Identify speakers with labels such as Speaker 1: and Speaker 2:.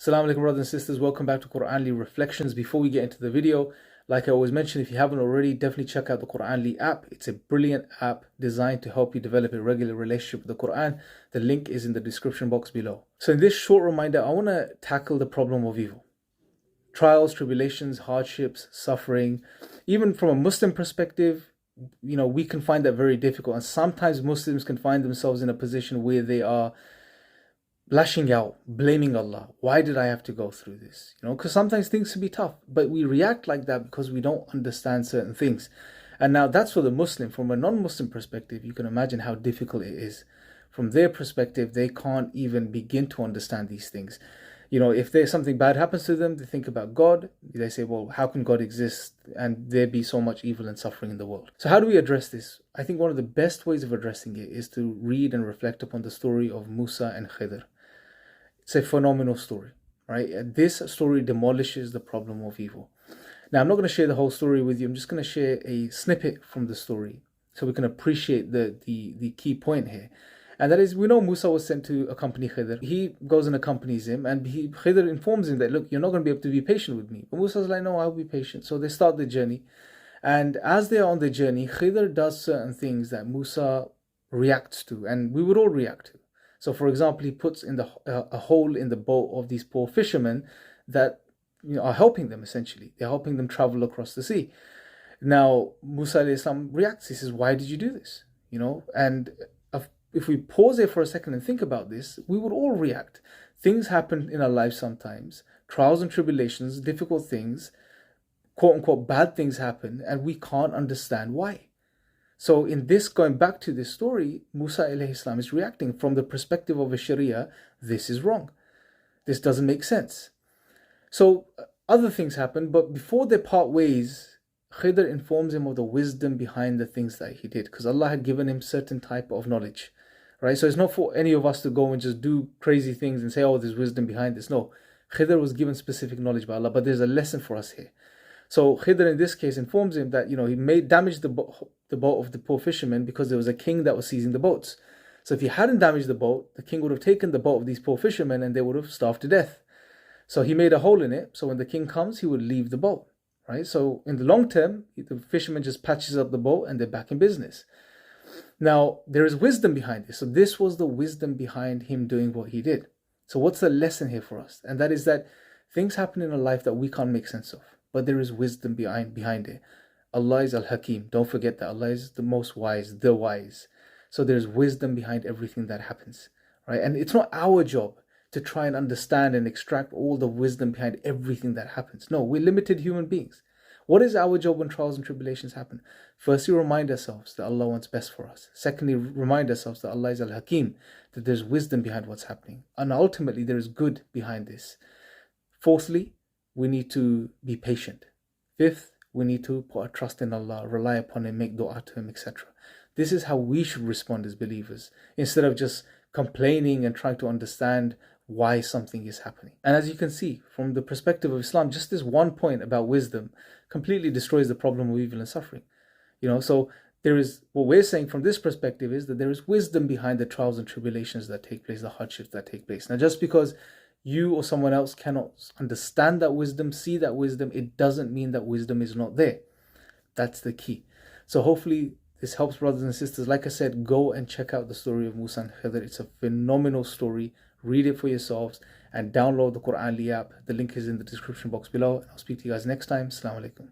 Speaker 1: Assalamu alaikum brothers and sisters, welcome back to Quranly Reflections. Before we get into the video, like I always mention, if you haven't already, definitely check out the Quranly app. It's a brilliant app designed to help you develop a regular relationship with the Quran. The link is in the description box below. So in this short reminder, I want to tackle the problem of evil. Trials, tribulations, hardships, suffering. Even from a Muslim perspective, we can find that very difficult. And sometimes Muslims can find themselves in a position where they are lashing out, blaming Allah. Why did I have to go through this? Because sometimes things can be tough, but we react like that because we don't understand certain things. And now that's for the Muslim. From a non-Muslim perspective, you can imagine how difficult it is. From their perspective, they can't even begin to understand these things. If there's something bad happens to them, they think about God. They say, well, how can God exist and there be so much evil and suffering in the world? So how do we address this? I think one of the best ways of addressing it is to read and reflect upon the story of Musa and Khidr. It's a phenomenal story, right? And this story demolishes the problem of evil. Now, I'm not going to share the whole story with you. I'm just going to share a snippet from the story so we can appreciate the key point here. And that is, we know Musa was sent to accompany Khidr. He goes and accompanies him, and Khidr informs him that, look, you're not going to be able to be patient with me. But Musa's like, no, I'll be patient. So they start the journey. And as they are on the journey, Khidr does certain things that Musa reacts to, and we would all react to. So, for example, he puts in a hole in the boat of these poor fishermen that are helping them, essentially. They're helping them travel across the sea. Now, Musa reacts. He says, why did you do this? And if we pause there for a second and think about this, we would all react. Things happen in our lives sometimes. Trials and tribulations, difficult things, quote unquote, bad things happen, and we can't understand why. So in this, going back to this story, Musa alayhi salam is reacting from the perspective of a Sharia. This is wrong. This doesn't make sense. So other things happen, but before they part ways, Khidr informs him of the wisdom behind the things that he did, because Allah had given him certain type of knowledge, right? So it's not for any of us to go and just do crazy things and say, oh, there's wisdom behind this. No, Khidr was given specific knowledge by Allah, but there's a lesson for us here. So Khidr in this case informs him that, he may damage the boat of the poor fishermen because there was a king that was seizing the boats. So if he hadn't damaged the boat, the king would have taken the boat of these poor fishermen and they would have starved to death. So he made a hole in it. So when the king comes, he would leave the boat, right? So in the long term, the fisherman just patches up the boat and they're back in business. Now, there is wisdom behind this. So this was the wisdom behind him doing what he did. So what's the lesson here for us? And that is that things happen in our life that we can't make sense of, but there is wisdom behind it. Allah is Al-Hakim. Don't forget that Allah is the most wise, the wise. So there's wisdom behind everything that happens, right? And it's not our job to try and understand and extract all the wisdom behind everything that happens. No, we're limited human beings. What is our job when trials and tribulations happen? Firstly, remind ourselves that Allah wants best for us. Secondly, remind ourselves that Allah is Al-Hakim, that there's wisdom behind what's happening. And ultimately, there is good behind this. Fourthly, we need to be patient. Fifth, we need to put our trust in Allah, rely upon Him, make dua to Him, etc. This is how we should respond as believers, instead of just complaining and trying to understand why something is happening. And as you can see, from the perspective of Islam, just this one point about wisdom completely destroys the problem of evil and suffering. So there is, what we're saying from this perspective is that there is wisdom behind the trials and tribulations that take place, the hardships that take place. Now, just because you or someone else cannot understand that wisdom, see that wisdom, it doesn't mean that wisdom is not there. That's the key. So hopefully this helps, brothers and sisters. Like I said, go and check out the story of Musa and Khidr. It's a phenomenal story. Read it for yourselves and download the Quranly app. The link is in the description box below. I'll speak to you guys next time. Assalamu alaikum.